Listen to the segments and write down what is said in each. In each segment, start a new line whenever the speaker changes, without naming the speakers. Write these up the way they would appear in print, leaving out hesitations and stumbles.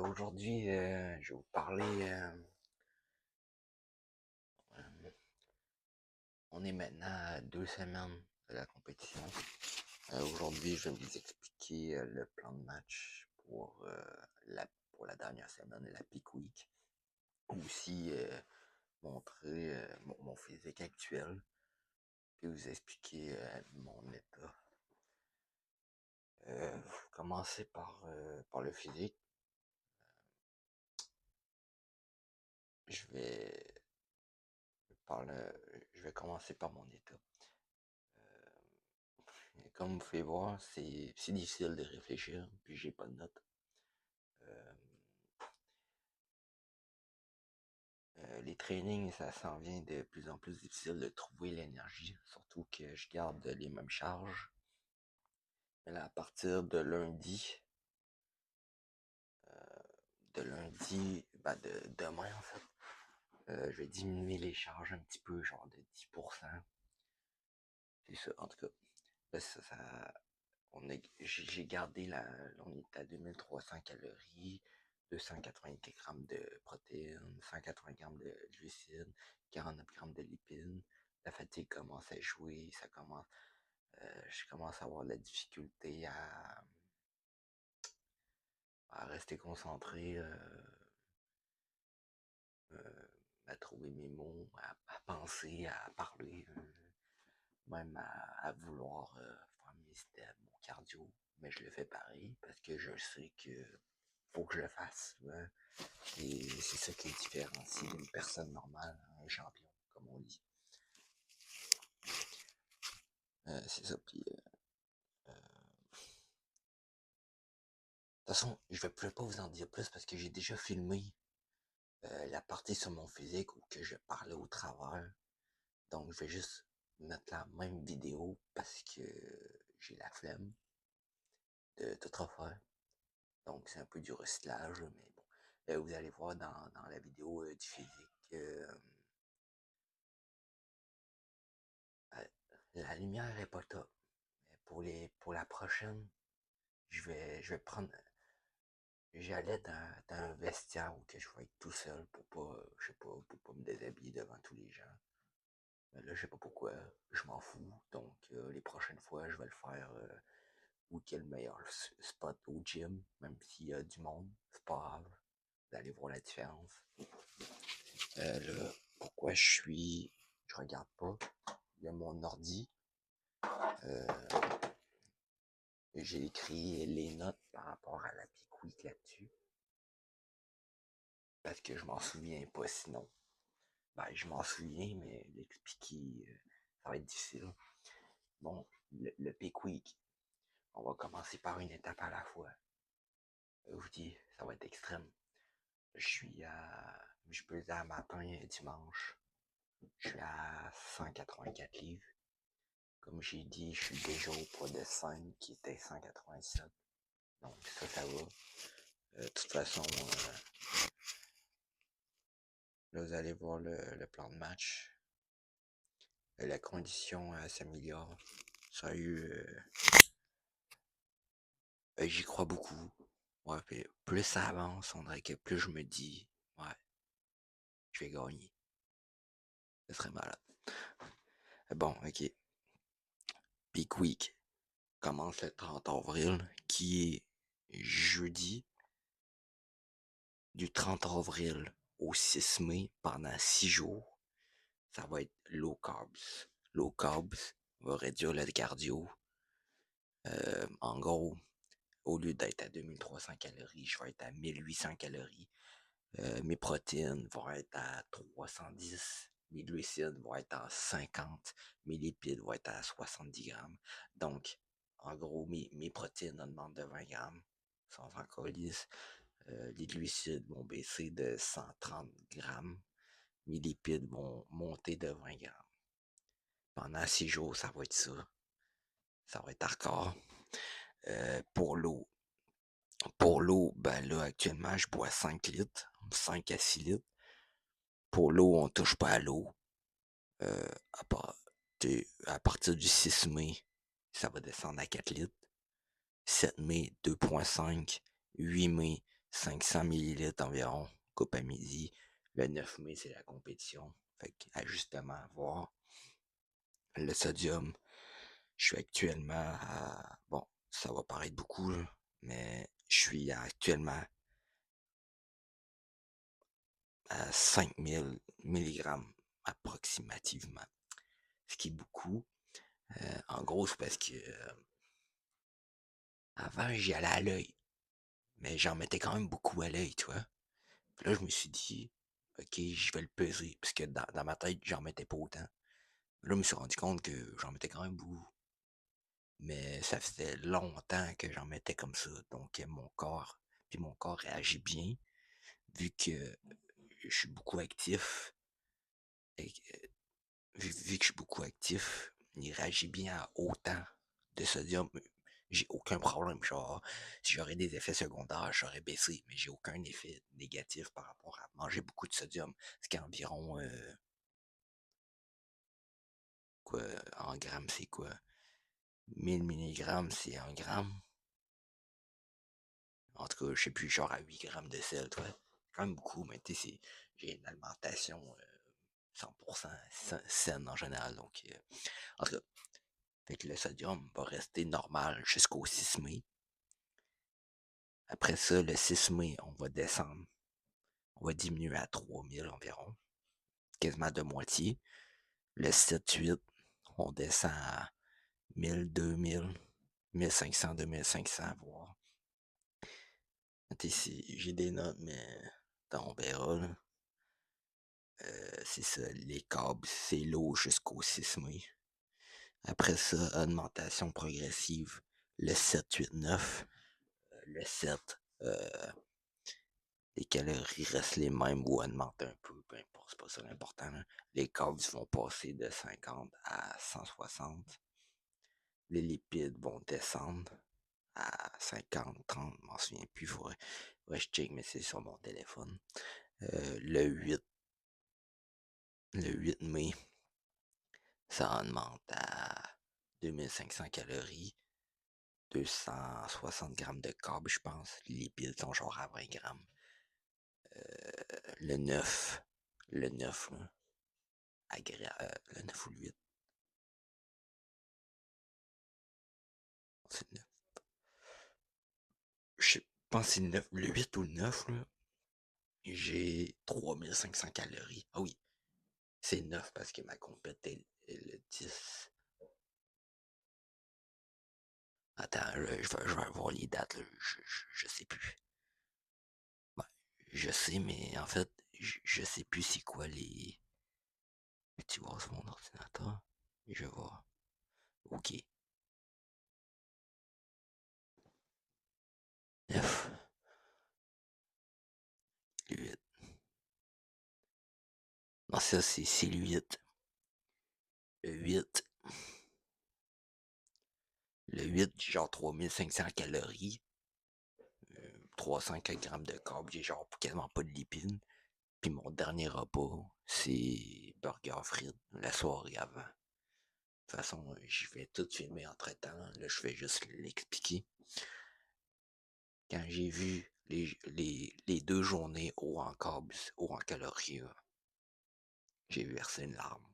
Aujourd'hui, je vais vous parler. On est maintenant à 2 semaines de la compétition. Aujourd'hui, je vais vous expliquer le plan de match pour la dernière semaine, la Peak Week. Aussi, montrer mon physique actuel, puis vous expliquer mon état. Commencer par le physique. Je vais, je vais commencer par mon état. Comme vous pouvez voir, c'est difficile de réfléchir, puis j'ai pas de notes. Euh, les trainings, ça s'en vient de plus en plus difficile de trouver l'énergie, surtout que je garde les mêmes charges. Mais là, à partir de demain en fait, je vais diminuer les charges un petit peu, genre de 10%. C'est ça, en tout cas. Là, j'ai gardé on est à 2300 calories, 280 grammes de protéines, 180 grammes de glucides, 49 grammes de lipides. La fatigue commence à jouer, je commence à avoir de la difficulté à rester concentré, à trouver mes mots, à penser, à parler, même à vouloir faire mes steps, mon cardio. Mais je le fais pareil parce que je sais que faut que je le fasse. Hein. Et c'est ça qui différencie une personne normale, un champion, comme on dit. C'est ça. Puis, de toute façon, je vais pas vous en dire plus parce que j'ai déjà filmé la partie sur mon physique où que je parlais au travers. Donc, je vais juste mettre la même vidéo parce que j'ai la flemme de tout refaire. Donc, c'est un peu du recyclage, mais bon. Vous allez voir dans la vidéo du physique. La lumière est pas top. Mais pour la prochaine, je vais prendre. J'allais dans un vestiaire où que je vais être tout seul pour pas, je sais pas, pour pas me déshabiller devant tous les gens. Mais là, je sais pas pourquoi, je m'en fous. Donc, les prochaines fois, je vais le faire où qu'il y a le meilleur spot au gym, même s'il y a du monde, c'est pas grave. Vous allez voir la différence. Là, pourquoi je regarde pas. Il y a mon ordi. Euh, j'ai écrit les notes par rapport à la Peak Week là-dessus. Parce que je m'en souviens pas sinon. Ben, je m'en souviens, mais l'expliquer, ça va être difficile. Bon, le Peak Week, on va commencer par une étape à la fois. Je vous dis, ça va être extrême. Je pesais à matin dimanche. Je suis à 184 livres. Comme j'ai dit, je suis déjà au poids de 5 qui était 187. Donc ça va. De toute façon, là vous allez voir le plan de match. La condition s'améliore. Sérieux, j'y crois beaucoup. Ouais, puis plus ça avance, on dirait que plus je me dis, ouais, je vais gagner. Ce serait malade. Bon, ok. Peak Week commence le 30 avril, qui est jeudi, du 30 avril au 6 mai, pendant 6 jours. Ça va être low carbs. Low carbs va réduire le cardio. En gros, au lieu d'être à 2300 calories, je vais être à 1800 calories. Mes protéines vont être à 310. Mes glucides vont être à 50. Mes lipides vont être à 70 grammes. Donc, en gros, mes protéines augmentent de 20 grammes. Sans encore lisse. Les glucides vont baisser de 130 grammes. Mes lipides vont monter de 20 grammes. Pendant 6 jours, ça va être ça. Ça va être hardcore. Pour l'eau, ben là, actuellement, je bois 5 litres, 5 à 6 litres. Pour l'eau, on touche pas à l'eau. Euh, à, part- à partir du 6 mai, ça va descendre à 4 litres. 7 mai, 2,5. 8 mai, 500 millilitres environ, coupe à midi. Le 9 mai, c'est la compétition. Fait que, ajustement à voir. Le sodium, je suis actuellement à... Bon, ça va paraître beaucoup, là, mais je suis actuellement à 5000 milligrammes approximativement. Ce qui est beaucoup. En gros, c'est parce que avant, j'y allais à l'œil. Mais j'en mettais quand même beaucoup à l'œil, tu vois. Puis là, je me suis dit, OK, je vais le peser. Parce que dans ma tête, j'en mettais pas autant. Là, je me suis rendu compte que j'en mettais quand même beaucoup. Mais ça faisait longtemps que j'en mettais comme ça. Donc, mon corps réagit bien, vu que je suis beaucoup actif. Et, vu que je suis beaucoup actif, il réagit bien à autant de sodium. J'ai aucun problème. Genre, si j'aurais des effets secondaires, j'aurais baissé, mais j'ai aucun effet négatif par rapport à manger beaucoup de sodium. Ce qui est environ, quoi, en grammes, c'est quoi? 1000 milligrammes, c'est 1 gramme. En tout cas, je sais plus, genre à 8 grammes de sel, toi. C'est quand même beaucoup, mais tu sais, j'ai une alimentation 100% saine en général. Donc, en tout cas, fait que le sodium va rester normal jusqu'au 6 mai. Après ça, le 6 mai, on va descendre. On va diminuer à 3000 environ, quasiment de moitié. Le 7-8, on descend à 1000, 2000, 1500, 2500, voire. Ici, j'ai des notes, mais on verra. Là. C'est ça, les câbles, c'est l'eau jusqu'au 6 mai. Après ça, augmentation progressive, le 7-8-9. Le 7, les calories restent les mêmes ou augmentent un peu, peu importe, c'est pas ça l'important. Là. Les carbs vont passer de 50 à 160. Les lipides vont descendre à 50, 30, je m'en souviens plus, faudrait que je check, mais c'est sur mon téléphone. Le 8, le 8 mai, ça augmente à 2500 calories, 260 grammes de carbs, je pense. Les lipides sont genre à 20 grammes. Le 9, le 9, là, le 9 ou le 8, c'est le 9. Je pense que c'est le 9, le 8 ou le 9, là. J'ai 3500 calories. Ah oui, c'est 9 parce que ma compète est le 10. Attends, je vais voir les dates, là. Je sais plus. Ouais, je sais, mais en fait, je sais plus c'est quoi les. Tu vois sur mon ordinateur? Je vois. Ok. 9, 8. Non, ça, c'est le 8. Le 8. Le 8, j'ai genre 3500 calories. 300 grammes de carbs, j'ai genre quasiment pas de lipides. Puis mon dernier repas, c'est burger frites la soirée avant. De toute façon, je vais tout filmer entre temps. Là, je vais juste l'expliquer. Quand j'ai vu les 2 journées haut en carbs, haut en calories, là, j'ai versé une larme.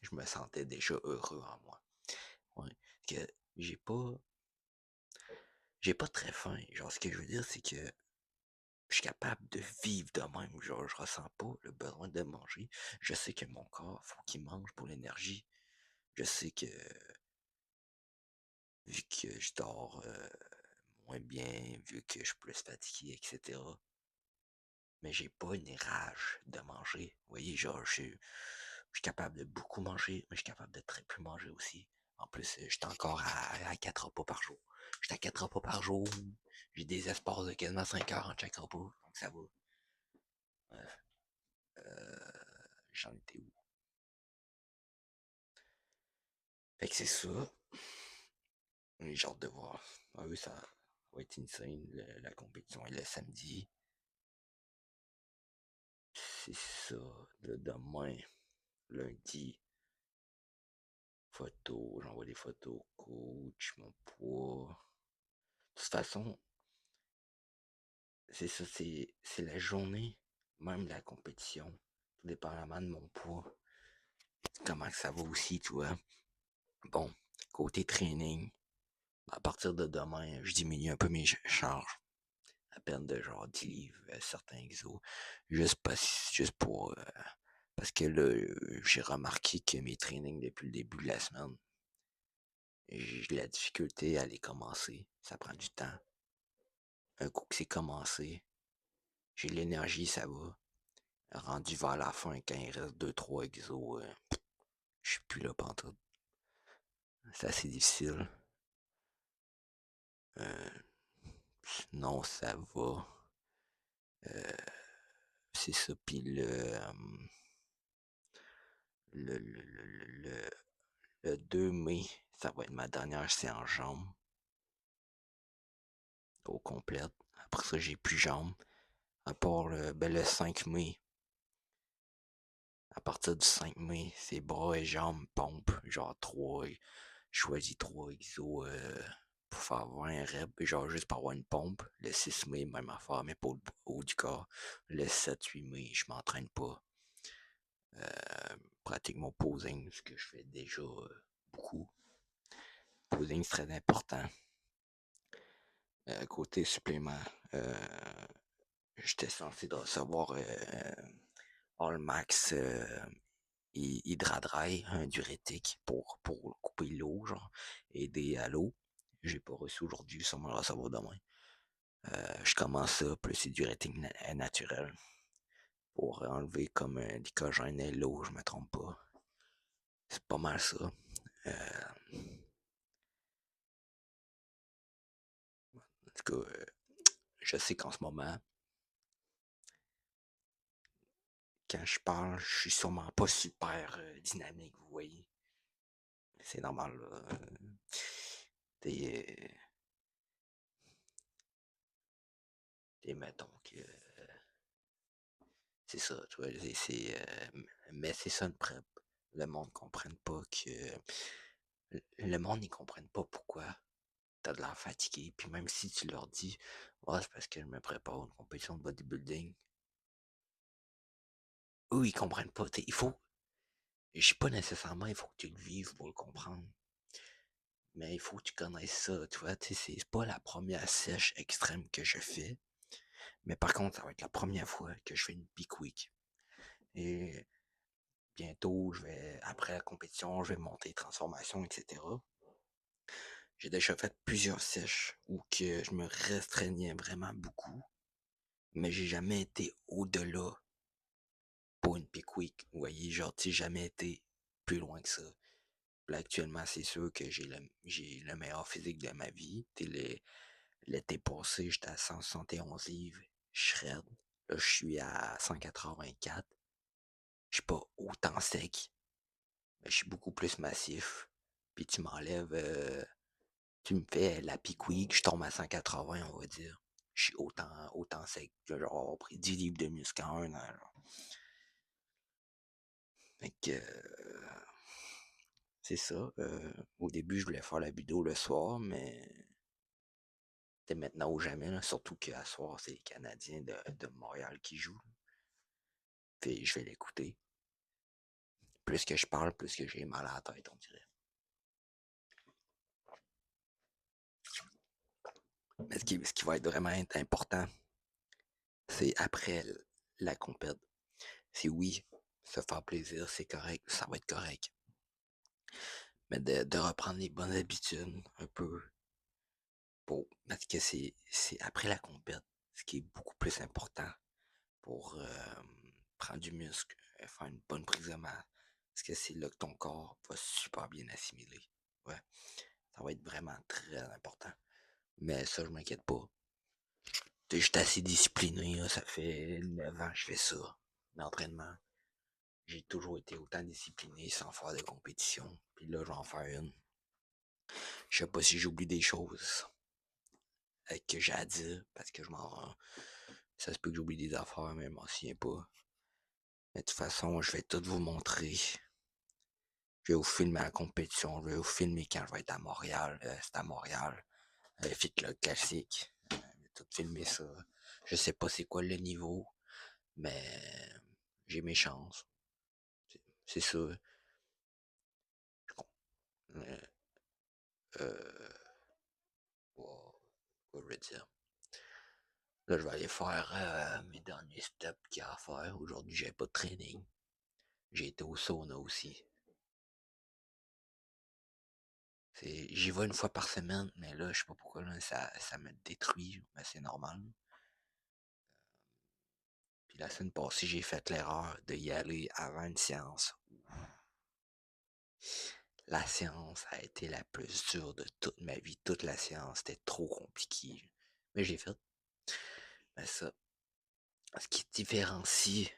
Je me sentais déjà heureux en moi. Ouais. Que j'ai pas. J'ai pas très faim. Genre, ce que je veux dire, c'est que je suis capable de vivre de même. Genre, je ressens pas le besoin de manger. Je sais que mon corps, faut qu'il mange pour l'énergie. Je sais que, vu que je dors moins bien, vu que je suis plus fatigué, etc. Mais j'ai pas une rage de manger. Vous voyez, genre, je suis capable de beaucoup manger, mais je suis capable de très peu manger aussi. En plus, je suis encore à 4 repas par jour. Je suis à 4 repas par jour. J'ai des espaces de quasiment 5 heures en chaque repas. Donc ça va. Ouais. J'en étais où? Fait que c'est ça. J'ai hâte de voir. Ah oui, ça va être insane. La compétition est le samedi. C'est ça. De demain, lundi, photos. J'envoie des photos au coach, mon poids. De toute façon, c'est ça, c'est la journée, même la compétition, tout dépendamment de mon poids, comment que ça va aussi, tu vois. Bon, côté training, à partir de demain, je diminue un peu mes charges, à peine de genre 10 livres, certains exos, juste pour, parce que là, j'ai remarqué que mes trainings depuis le début de la semaine, j'ai de la difficulté à les commencer, ça prend du temps. Un coup que c'est commencé, j'ai l'énergie, ça va. Rendu vers la fin, quand il reste deux trois exos, je suis plus là pantoute. C'est assez difficile. Euh, Sinon, ça va. Euh, c'est ça. Puis le, le 2 mai, ça va être ma dernière séance jambes au complète. Après ça, j'ai plus jambes. À part le 5 mai. À partir du 5 mai, c'est bras et jambes, pompe. Genre 3. Je choisis 3 exos pour faire 20 reps. Genre juste pour avoir une pompe. Le 6 mai, même affaire, mais pour le haut du corps. Le 7-8 mai, je m'entraîne pas. Pratique mon posing, ce que je fais déjà beaucoup. Posing, c'est très important. Côté supplément, euh, j'étais censé de recevoir All Max Hydradry, un diurétique pour couper l'eau, genre, aider à l'eau. J'ai pas reçu aujourd'hui, sûrement le recevoir demain. Je commence ça, plus c'est diurétique naturel pour enlever comme l'icogène et l'eau, je me trompe pas. C'est pas mal ça. En tout cas, je sais qu'en ce moment, quand je parle, je suis sûrement pas super dynamique, vous voyez. C'est normal, là. Des, mettons que. C'est ça, tu vois. Mais c'est ça une prep. Le monde ne comprenne pas que. Le monde, ils comprennent pas pourquoi t'as de l'air fatigué. Puis même si tu leur dis, ouais, c'est parce que je me prépare à une compétition de bodybuilding. Eux, ils comprennent pas. Il faut. Je sais pas nécessairement, il faut que tu le vives pour le comprendre. Mais il faut que tu connaisses ça, tu vois. C'est pas la première sèche extrême que je fais. Mais par contre, ça va être la première fois que je fais une peak week. Et bientôt, après la compétition, je vais monter transformation, etc. J'ai déjà fait plusieurs sèches où que je me restreignais vraiment beaucoup, mais j'ai jamais été au-delà pour une peak week. Vous voyez, genre, tu sais, jamais été plus loin que ça. Là, actuellement, c'est sûr que j'ai le meilleur physique de ma vie. L'été passé, j'étais à 171 livres, shred. Là, je suis à 184. Je suis pas autant sec, mais je suis beaucoup plus massif. Puis tu m'enlèves, tu me fais la peak week, je tombe à 180, on va dire. Je suis autant sec. J'ai genre pris 10 livres de muscle en un an. Genre. Fait que, c'est ça. Au début, je voulais faire la vidéo le soir, mais c'est maintenant ou jamais. Là. Surtout qu'à soir, c'est les Canadiens de Montréal qui jouent. Puis je vais l'écouter. Plus que je parle, plus que j'ai mal à la tête, on dirait. Mais ce qui va être vraiment important, c'est après la compète. C'est oui, se faire plaisir, c'est correct, ça va être correct. Mais de reprendre les bonnes habitudes un peu. Parce que c'est après la compète, ce qui est beaucoup plus important pour prendre du muscle, faire une bonne prise de masse. Parce que c'est là que ton corps va super bien assimiler. Ouais, ça va être vraiment très important. Mais ça, je m'inquiète pas. Je suis assez discipliné, là, ça fait 9 ans que je fais ça. L'entraînement. J'ai toujours été autant discipliné sans faire de compétition. Puis là, je vais en faire une. Je sais pas si j'oublie des choses que j'ai à dire, parce que je m'en. Ça se peut que j'oublie des affaires, mais je m'en souviens pas. Mais de toute façon, je vais tout vous montrer. Je vais vous filmer la compétition, je vais vous filmer quand je vais être à Montréal. C'est à Montréal. Fit Club classique. Je vais tout filmer ça. Je sais pas c'est quoi le niveau, mais j'ai mes chances. C'est ça. Euh, euh, quoi je veux dire? Là, je vais aller faire mes derniers steps qu'il y a à faire. Aujourd'hui, j'avais pas de training. J'ai été au sauna aussi. J'y vais une fois par semaine, mais là, je sais pas pourquoi là, ça me détruit, mais c'est normal. Puis la semaine passée, j'ai fait l'erreur d'y aller avant une séance. La séance a été la plus dure de toute ma vie. Toute la séance, c'était trop compliqué. Mais j'ai fait. Mais ça, ce qui différencie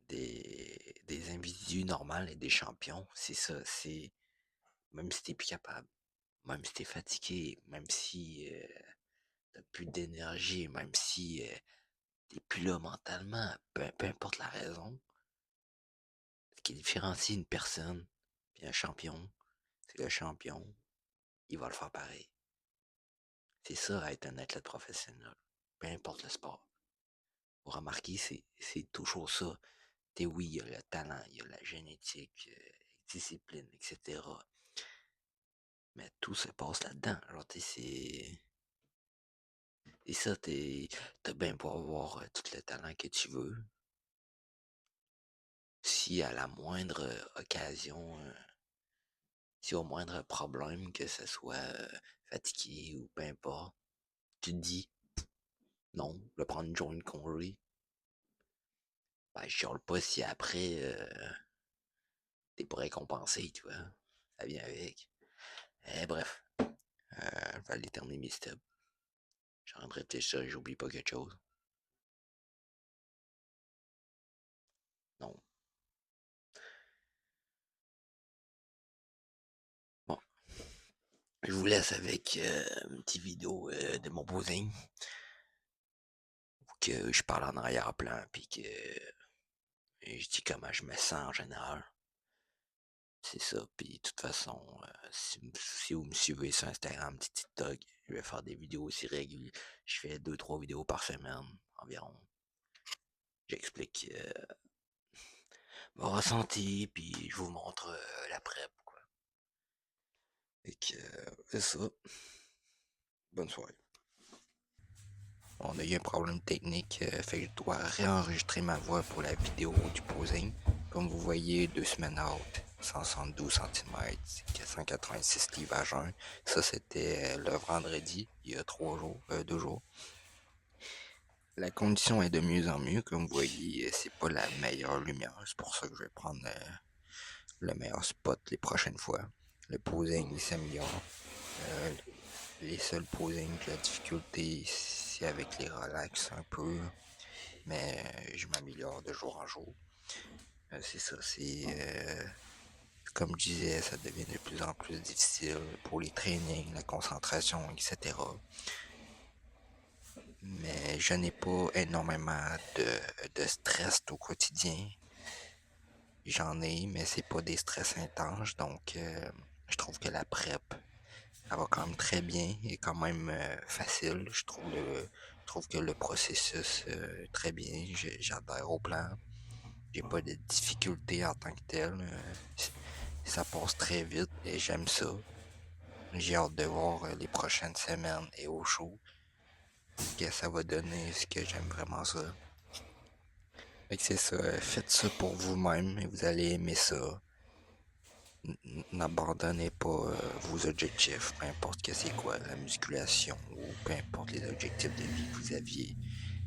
des individus normaux et des champions, c'est ça. C'est même si t'es plus capable, même si t'es fatigué, même si t'as plus d'énergie, même si t'es plus là mentalement, peu importe la raison, ce qui différencie une personne puis un champion, c'est le champion, il va le faire pareil. C'est ça, être un athlète professionnel, peu importe le sport. Vous remarquez, c'est toujours ça. Oui, il y a le talent, il y a la génétique, discipline, etc. Mais tout se passe là-dedans. Alors, c'est ça, t'as bien pour avoir tout le talent que tu veux. Si à la moindre occasion, si au moindre problème, que ce soit fatigué ou peu importe, tu te dis non, je vais prendre une journée de congé. Ben, je chiale pas si après t'es pas récompensé, tu vois. Ça vient avec. Bref, je vais aller terminer mes steps. Je suis en train de réfléchir, j'oublie pas quelque chose. Non. Bon, je vous laisse avec une petite vidéo de mon posing. Où que je parle en arrière-plan, puis que je dis comment je me sens en général. C'est ça. Puis de toute façon, si vous me suivez sur Instagram, TikTok, je vais faire des vidéos aussi régulières. Je fais 2-3 vidéos par semaine environ. J'explique mon ressenti, puis je vous montre la prep, quoi. Et que c'est ça. Bonne soirée. On a eu un problème technique, fait que je dois réenregistrer ma voix pour la vidéo du posing. Comme vous voyez, 2 semaines out, 172 cm, 486 livres à jeun. Ça, c'était le vendredi, il y a 3 jours, 2 jours. La condition est de mieux en mieux. Comme vous voyez, c'est pas la meilleure lumière. C'est pour ça que je vais prendre le meilleur spot les prochaines fois. Le posing, il s'améliore. Euh, les seuls posings, la difficulté, c'est avec les relax un peu. Mais je m'améliore de jour en jour. C'est ça, comme je disais, ça devient de plus en plus difficile pour les trainings, la concentration, etc. Mais je n'ai pas énormément de stress au quotidien. J'en ai, mais c'est pas des stress intenses, donc je trouve que la prep, elle va quand même très bien et quand même facile. Je trouve que le processus très bien. J'adhère au plan. J'ai pas de difficultés en tant que tel. Ça passe très vite et j'aime ça. J'ai hâte de voir les prochaines semaines et au show ce que ça va donner, ce que j'aime vraiment ça. Fait que c'est ça, faites ça pour vous-même et vous allez aimer ça. N'abandonnez pas vos objectifs, peu importe que c'est quoi, la musculation ou peu importe les objectifs de vie que vous aviez.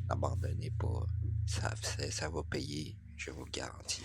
N'abandonnez pas, ça va payer, je vous le garantis.